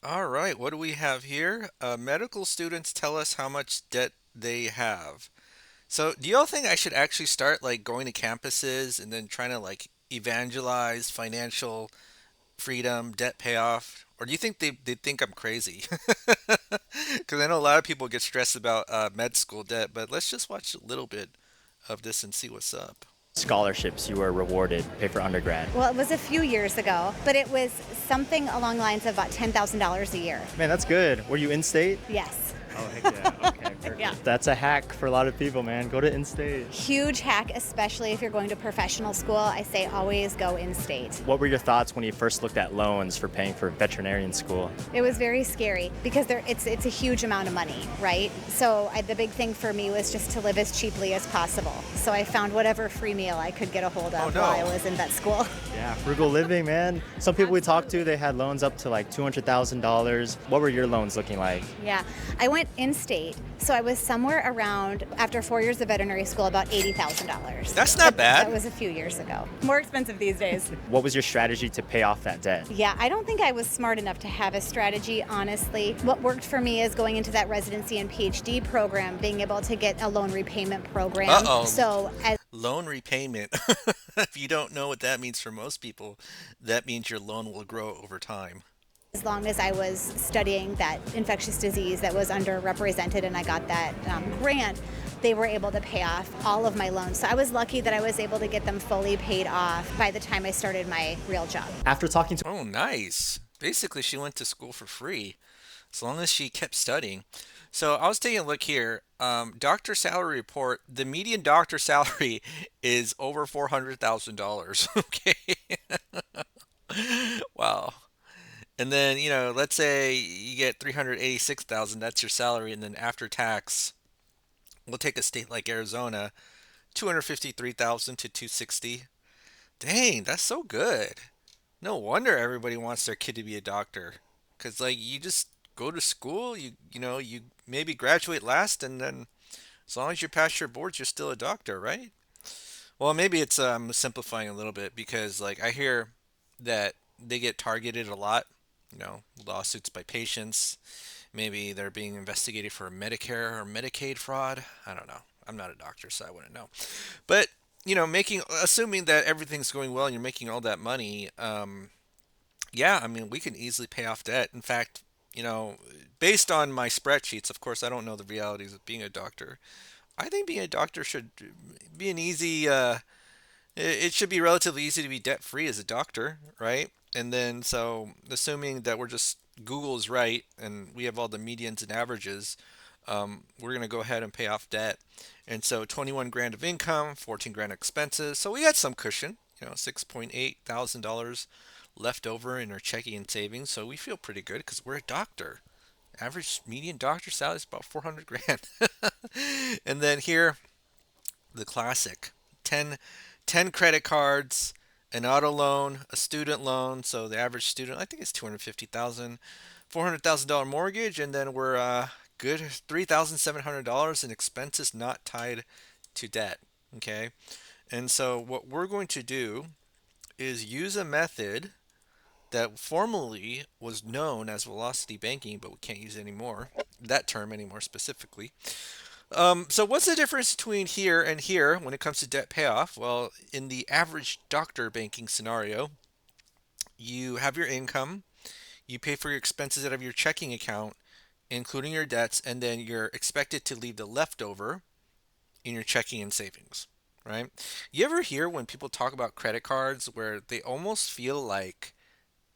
All right, what do we have here? Medical students tell us how much debt they have. So, do y'all think I should actually start like going to campuses and then trying to like evangelize financial freedom, debt payoff? Or do you think they think I'm crazy? Because I know a lot of people get stressed about med school debt, but let's just watch a little bit of this and see what's up. Scholarships you were rewarded to pay for undergrad. Well, it was a few years ago, but it was something along the lines of about $10,000 a year. Man, that's good. Were you in state? Yes. Oh, heck yeah. Okay, perfect. Yeah. That's a hack for a lot of people, man. Go to in state. Huge hack, especially if you're going to professional school. I say always go in state. What were your thoughts when you first looked at loans for paying for veterinarian school? It was very scary because it's a huge amount of money, right? So the big thing for me was just to live as cheaply as possible. So I found whatever free meal I could get a hold Oh of no. while I was in vet school. Yeah, frugal living, man. Some people we talked to, they had loans up to like $200,000. What were your loans looking like? Yeah, I went in state, so I was somewhere around, after 4 years of veterinary school, about $80,000. That's not That bad. was a few years ago. More expensive these days. What was your strategy to pay off that debt? Yeah, I don't think I was smart enough to have a strategy, honestly. What worked for me is going into that residency and PhD program, being able to get a loan repayment program. Uh-oh. So as Loan repayment. If you don't know what that means for most people, that means your loan will grow over time. as long as I was studying that infectious disease that was underrepresented and I got that grant, they were able to pay off all of my loans. So I was lucky that I was able to get them fully paid off by the time I started my real job. After talking to Oh, nice. Basically, she went to school for free as long as she kept studying. So I was taking a look here. Doctor salary report. The median doctor salary is over $400,000. Okay. Wow. And then, let's say you get 386,000, that's your salary, and then after tax, we'll take a state like Arizona, 253,000 to 260. Dang, that's so good. No wonder everybody wants their kid to be a doctor. Cause like you just go to school, you maybe graduate last and then as long as you pass your boards, you're still a doctor, right? Well, maybe it's simplifying a little bit because like I hear that they get targeted a lot, lawsuits by patients. Maybe they're being investigated for Medicare or Medicaid fraud. I don't know. I'm not a doctor, so I wouldn't know. But making assuming that everything's going well and you're making all that money, yeah, I mean, we can easily pay off debt. In fact, based on my spreadsheets, of course, I don't know the realities of being a doctor. I think being a doctor should be an easy. It should be relatively easy to be debt free as a doctor, right? And then, so assuming that we're just Google is right and we have all the medians and averages, we're going to go ahead and pay off debt. And so 21 grand of income, 14 grand expenses. So we had some cushion, $6,800 left over in our checking and savings. So we feel pretty good because we're a doctor. Average median doctor salary is about 400 grand. And then here, the classic 10, 10 credit cards, an auto loan, a student loan. So the average student, I think it's 250,000, $400,000 mortgage, and then we're good $3,700 in expenses not tied to debt. Okay, and so what we're going to do is use a method that formerly was known as velocity banking, but we can't use it anymore, that term anymore specifically. So what's the difference between here and here when it comes to debt payoff? Well, in the average doctor banking scenario, you have your income, you pay for your expenses out of your checking account, including your debts, and then you're expected to leave the leftover in your checking and savings, right? You ever hear when people talk about credit cards where they almost feel like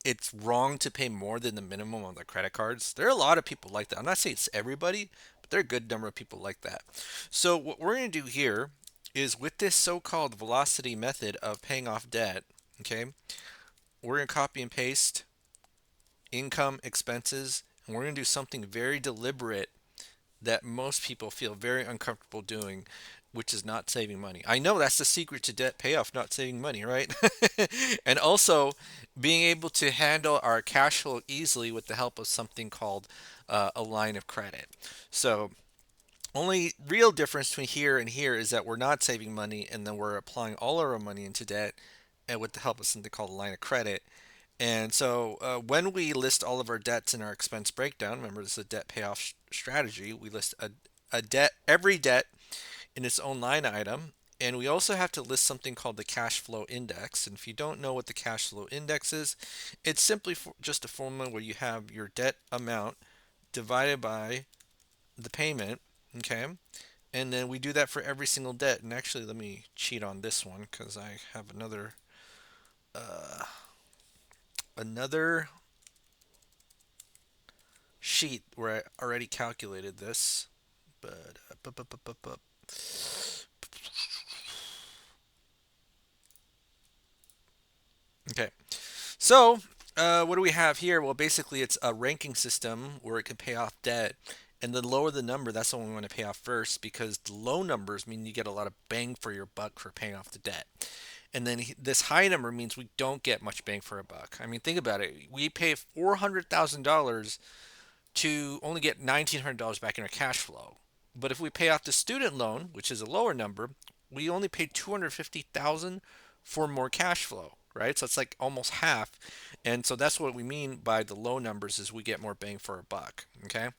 it's wrong to pay more than the minimum on the credit cards? There are a lot of people like that. I'm not saying it's everybody, but there are a good number of people like that. So what we're going to do here is with this so-called velocity method of paying off debt, okay, we're going to copy and paste income, expenses, and we're going to do something very deliberate that most people feel very uncomfortable doing, which is not saving money. I know that's the secret to debt payoff, not saving money, right? And also being able to handle our cash flow easily with the help of something called a line of credit. So only real difference between here and here is that we're not saving money and then we're applying all of our money into debt and with the help of something called a line of credit. And so when we list all of our debts in our expense breakdown, remember this is a debt payoff strategy, we list a debt, every debt in its own line item. And we also have to list something called the cash flow index. And if you don't know what the cash flow index is, it's simply just a formula where you have your debt amount divided by the payment. Okay. And then we do that for every single debt. And actually, let me cheat on this one because I have another sheet where I already calculated this. But okay, so what do we have here? Well, basically, it's a ranking system where it can pay off debt. And the lower the number, that's the one we want to pay off first because the low numbers mean you get a lot of bang for your buck for paying off the debt. And then this high number means we don't get much bang for a buck. I mean, think about it. We pay $400,000 to only get $1,900 back in our cash flow. But if we pay off the student loan, which is a lower number, we only pay 250,000 for more cash flow, right? So it's like almost half. And so that's what we mean by the low numbers is we get more bang for our buck, okay?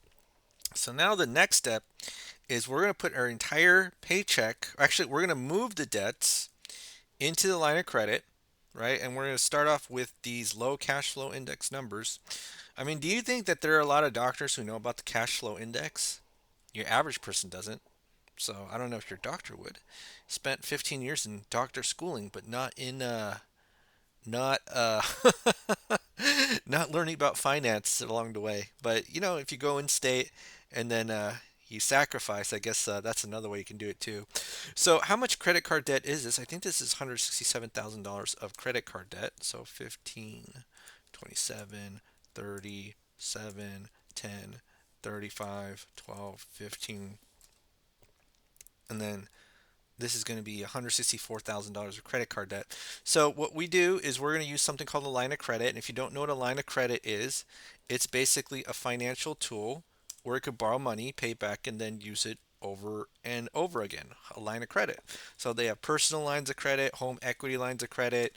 So now the next step is we're going to put our entire paycheck, actually we're going to move the debts into the line of credit, right? And we're going to start off with these low cash flow index numbers. I mean, do you think that there are a lot of doctors who know about the cash flow index? Your average person doesn't. So I don't know if your doctor would. Spent 15 years in doctor schooling, but not not learning about finance along the way. But if you go in state and then you sacrifice, I guess that's another way you can do it too. So how much credit card debt is this? I think this is $167,000 of credit card debt. So 15, 27, 30, 7, 10, 35, 12, 15, and then this is going to be $164,000 of credit card debt. So what we do is we're going to use something called a line of credit. And if you don't know what a line of credit is, it's basically a financial tool where it could borrow money, pay back, and then use it over and over again. A line of credit. So they have personal lines of credit, home equity lines of credit.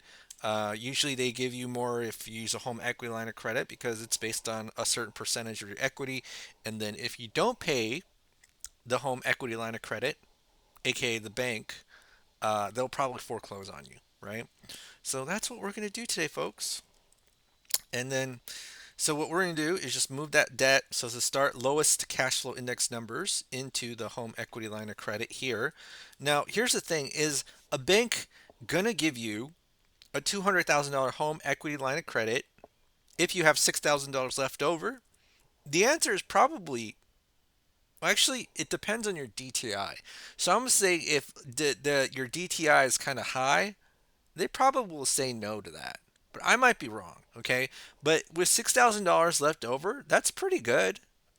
Usually they give you more if you use a home equity line of credit because it's based on a certain percentage of your equity. And then if you don't pay the home equity line of credit, aka the bank, they'll probably foreclose on you, right? So that's what we're going to do today, folks. And then, so what we're going to do is just move that debt. So to start, lowest cash flow index numbers into the home equity line of credit here. Now, here's the thing: is a bank gonna give you a $200,000 home equity line of credit if you have $6,000 left over? The answer is probably, well, actually, it depends on your DTI. So I'm gonna say if your DTI is kind of high, they probably will say no to that. But I might be wrong, okay? But with $6,000 left over, that's pretty good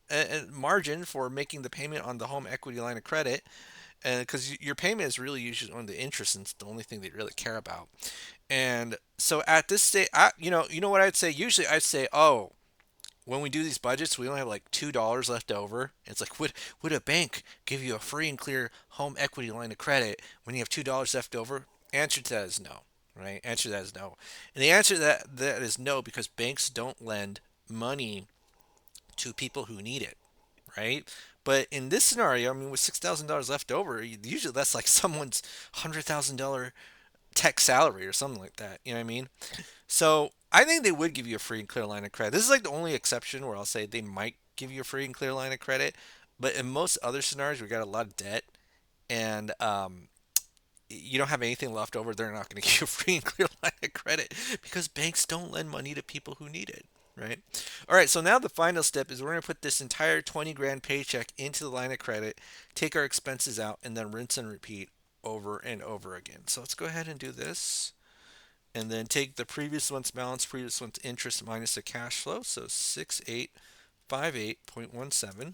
a margin for making the payment on the home equity line of credit, and because your payment is really usually on the interest, and it's the only thing they really care about. And so at this stage, you know what I'd say. Usually, I'd say, oh, when we do these budgets, we only have like $2 left over. It's like, would a bank give you a free and clear home equity line of credit when you have $2 left over? Answer to that is no, right? Answer to that is no. And the answer to that is no because banks don't lend money to people who need it, right? But in this scenario, I mean, with $6,000 left over, usually that's like someone's $100,000 tech salary or something like that. You know what I mean? So I think they would give you a free and clear line of credit. This is like the only exception where I'll say they might give you a free and clear line of credit. But in most other scenarios, we got a lot of debt and you don't have anything left over, they're not going to give you a free and clear line of credit because banks don't lend money to people who need it. Right. All right. So now the final step is we're going to put this entire 20 grand paycheck into the line of credit, take our expenses out, and then rinse and repeat over and over again. So let's go ahead and do this and then take the previous month's balance, previous month's interest minus the cash flow. So 6858.17.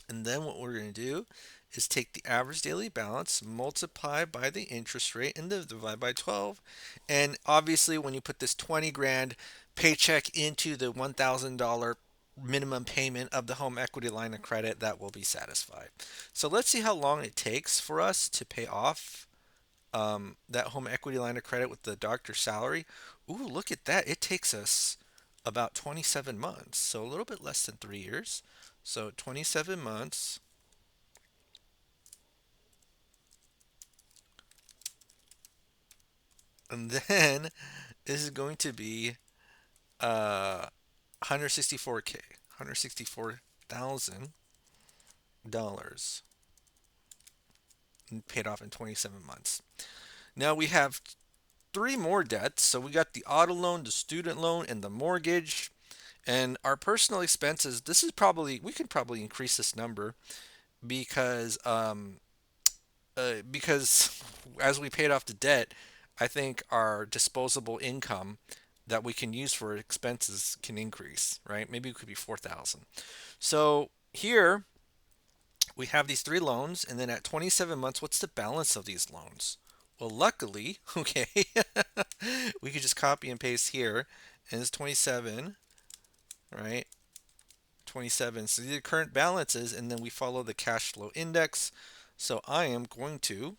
And then what we're going to do is take the average daily balance, multiply by the interest rate, and then divide by 12. And obviously, when you put this 20 grand paycheck into the $1,000 minimum payment of the home equity line of credit, that will be satisfied. So let's see how long it takes for us to pay off that home equity line of credit with the doctor's salary. Ooh, look at that. It takes us about 27 months, so a little bit less than 3 years. So 27 months, and then this is going to be 164K, $164,000 paid off in 27 months. Now we have three more debts. So we got the auto loan, the student loan, and the mortgage. And our personal expenses, this is probably, we can probably increase this number because because as we paid off the debt, I think our disposable income that we can use for expenses can increase, right? Maybe it could be 4,000. So here we have these three loans, and then at 27 months, what's the balance of these loans? Well, luckily, okay, we could just copy and paste here, and it's 27, right? 27. So these are current balances, and then we follow the cash flow index. So I am going to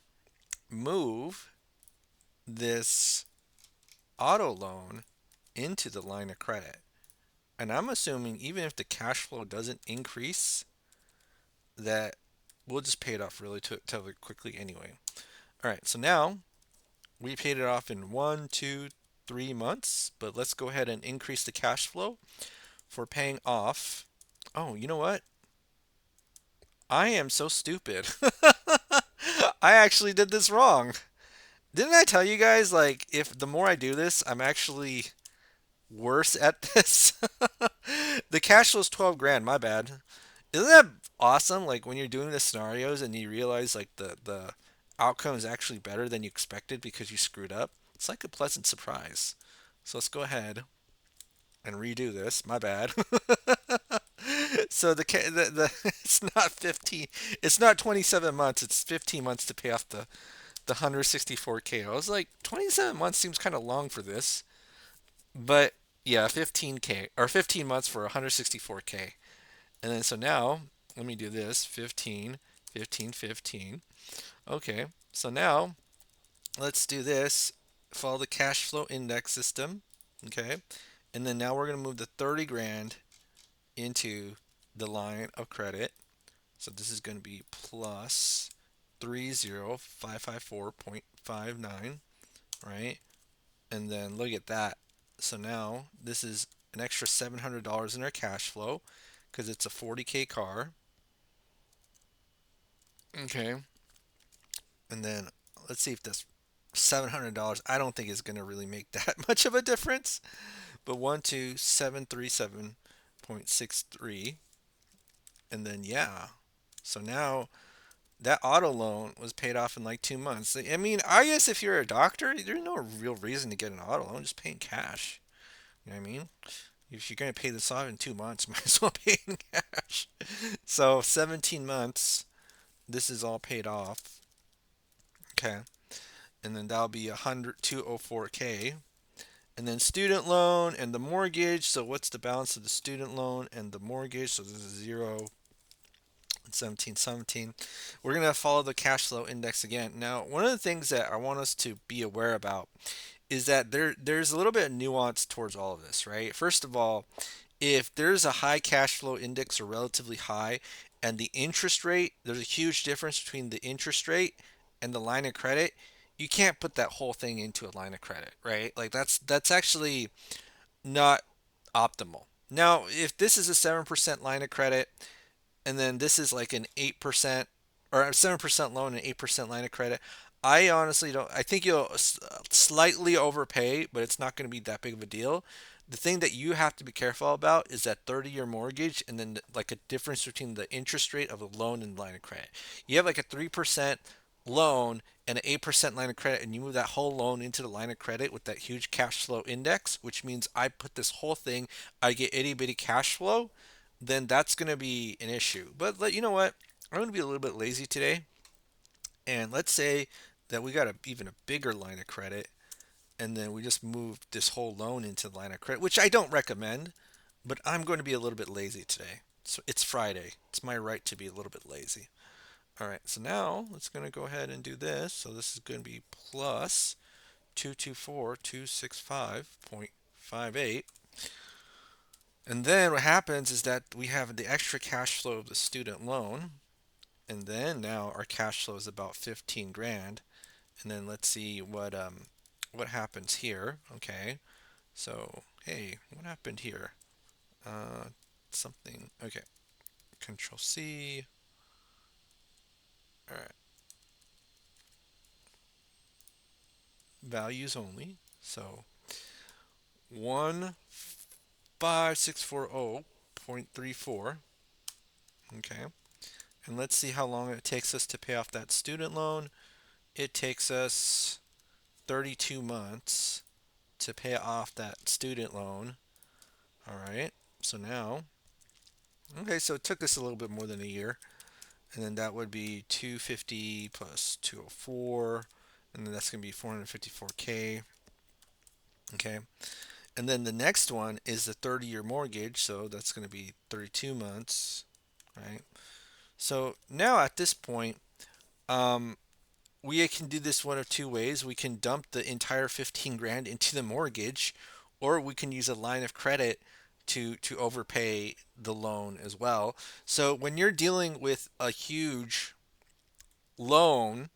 move this auto loan into the line of credit. And I'm assuming even if the cash flow doesn't increase, that we'll just pay it off really quickly anyway. All right, so now we paid it off in 1, 2, 3 months, but let's go ahead and increase the cash flow for paying off. Oh, you know what? I am so stupid. I actually did this wrong. Didn't I tell you guys, like, if the more I do this, I'm actually worse at this? The cash flow is 12 grand, my bad. Isn't that awesome? Like, when you're doing the scenarios and you realize, like, the outcome is actually better than you expected because you screwed up. It's like a pleasant surprise. So let's go ahead and redo this. My bad. So the it's not 15, it's not 27 months, it's 15 months to pay off the 164K. I was like, 27 months seems kind of long for this. But yeah, 15K or 15 months for 164K. And then so now, let me do this. 15, 15, 15. Okay. So now let's do this. Follow the cash flow index system. Okay. And then now we're going to move the 30 grand into the line of credit. So this is going to be plus 30554.59, right? And then look at that. So now this is an extra $700 in our cash flow because it's a 40K car. Okay. And then let's see if this $700, I don't think is going to really make that much of a difference. But 12737.63. And then, yeah. So now that auto loan was paid off in like 2 months. I mean, I guess if you're a doctor, there's no real reason to get an auto loan, just pay in cash. You know what I mean? If you're going to pay this off in 2 months, might as well pay in cash. So 17 months, this is all paid off. Okay. And then that'll be 204K. And then student loan and the mortgage. So what's the balance of the student loan and the mortgage? So this is 0 and 17. We're going to follow the cash flow index again. Now, one of the things that I want us to be aware about is that there's a little bit of nuance towards all of this, right? First of all, if there's a high cash flow index or relatively high and the interest rate, there's a huge difference between the interest rate and the line of credit, you can't put that whole thing into a line of credit, right? Like that's actually not optimal. Now, if this is a 7% line of credit and then this is like an 8% or a 7% loan and 8% line of credit, I honestly don't. I think you'll slightly overpay, but it's not going to be that big of a deal. The thing that you have to be careful about is that 30-year mortgage and then like a difference between the interest rate of the loan and line of credit. You have like a 3% loan and an 8% line of credit, and you move that whole loan into the line of credit with that huge cash flow index, which means I put this whole thing, I get itty bitty cash flow, then that's going to be an issue. But you know what? I'm going to be a little bit lazy today. And let's say that we got even a bigger line of credit, and then we just moved this whole loan into the line of credit, which I don't recommend, but I'm going to be a little bit lazy today. So it's Friday. It's my right to be a little bit lazy. All right, so now let's going to go ahead and do this. So this is going to be plus 224,265.58. And then what happens is that we have the extra cash flow of the student loan. And then now our cash flow is about 15 grand. And then let's see what happens here. Okay. So, hey, what happened here? Uh Something. Okay. Control C. All right. Values only. So, 15640.34. Okay. And let's see how long it takes us to pay off that student loan. It takes us 32 months to pay off that student loan. All right. So now, okay, so it took us a little bit more than a year. And then that would be 250 plus 204. And then that's going to be 454K. Okay. And then the next one is the 30-year mortgage. So that's going to be 32 months. Right. So now at this point, um, we can do this one of two ways. We can dump the entire 15 grand into the mortgage, or we can use a line of credit to overpay the loan as well. So when you're dealing with a huge loan,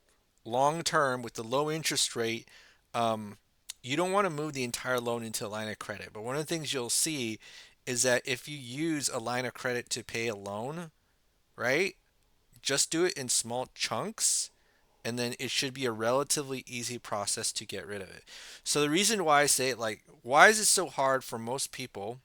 long term with the low interest rate, um, you don't want to move the entire loan into a line of credit. But one of the things you'll see is that if you use a line of credit to pay a loan, right? Just do it in small chunks, and then it should be a relatively easy process to get rid of it. So the reason why I say it, like, why is it so hard for most people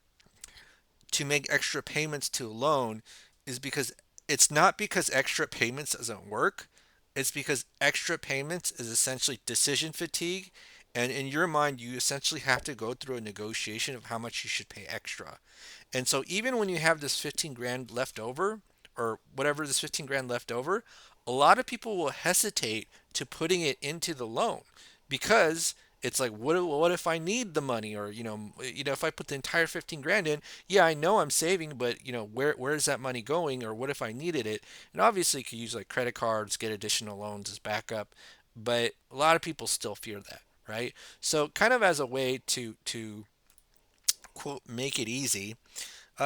to make extra payments to a loan, is because it's not because extra payments doesn't work. It's because extra payments is essentially decision fatigue. And in your mind, you essentially have to go through a negotiation of how much you should pay extra. And so even when you have this 15 grand left over, or whatever, this 15 grand left over, a lot of people will hesitate to putting it into the loan because it's like, what if I need the money? Or, if I put the entire 15 grand in, yeah, I know I'm saving, but where is that money going? Or what if I needed it? And obviously you could use like credit cards, get additional loans as backup, but a lot of people still fear that, right? So kind of as a way to quote make it easy,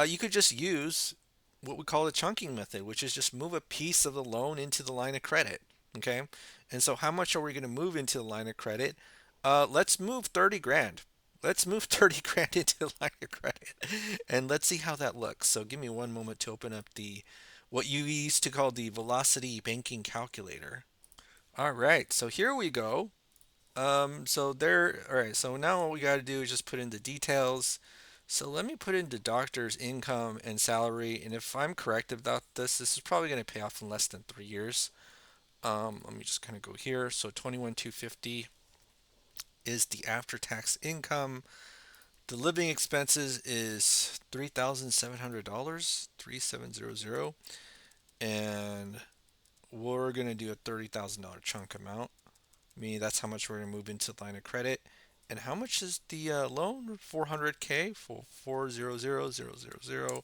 you could just use what we call the chunking method, which is just move a piece of the loan into the line of credit. Okay. And so how much are we going to move into the line of credit? Let's move 30 grand. Let's move 30 grand into the line of credit and let's see how that looks. So give me one moment to open up what you used to call the velocity banking calculator. All right. So here we go. So there, all right, so now what we got to do is just put in the details. So let me put in the doctor's income and salary, and if I'm correct about this is probably going to pay off in less than 3 years. Let me just kind of go here. So 21,250 is the after-tax income. The living expenses is $3,700, 3700, and we're going to do a $30,000 chunk amount. Meaning that's how much we're going to move into line of credit. And how much is the loan? 400K for 400,000,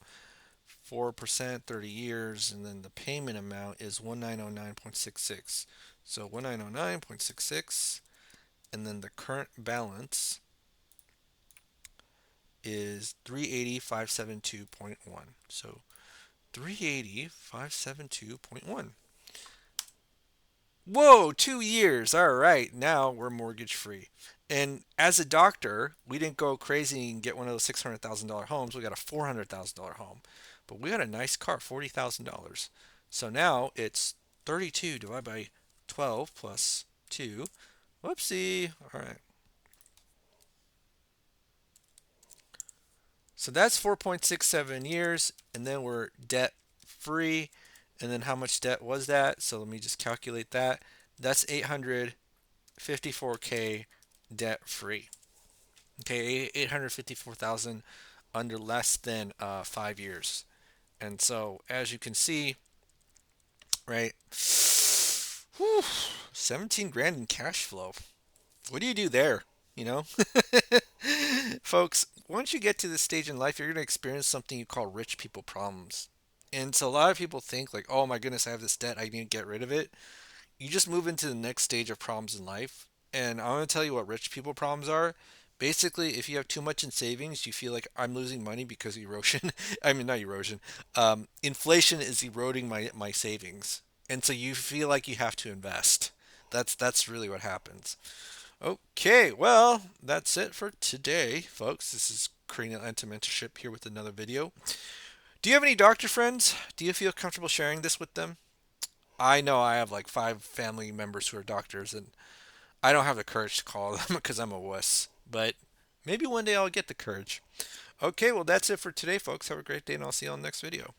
4%, 30 years, and then the payment amount is 1909.66. So 1909.66, and then the current balance is 380,572.1. So 380,572.1. Whoa, 2 years. All right, now we're mortgage free. And as a doctor, we didn't go crazy and get one of those $600,000 homes. We got a $400,000 home. But we got a nice car, $40,000. So now it's 32 divided by 12 plus 2. Whoopsie. All right. So that's 4.67 years, and then we're debt free. And then how much debt was that? So let me just calculate that. That's 854K debt free. Okay, 854,000 under less than 5 years. And so as you can see, right, whew, 17 grand in cash flow. What do you do there? You know, folks, once you get to this stage in life, you're going to experience something you call rich people problems. And so a lot of people think like, oh my goodness, I have this debt, I need to get rid of it. You just move into the next stage of problems in life, And I'm going to tell you what rich people problems are. Basically, if you have too much in savings, you feel like I'm losing money because erosion. I mean, not erosion. Inflation is eroding my savings, and so you feel like you have to invest. That's really what happens. Okay, well, that's it for today, folks. This is Cranial Anti Mentorship here with another video. Do you have any doctor friends? Do you feel comfortable sharing this with them? I know I have like 5 family members who are doctors, and I don't have the courage to call them because I'm a wuss. But maybe one day I'll get the courage. Okay, well, that's it for today, folks. Have a great day, and I'll see you on the next video.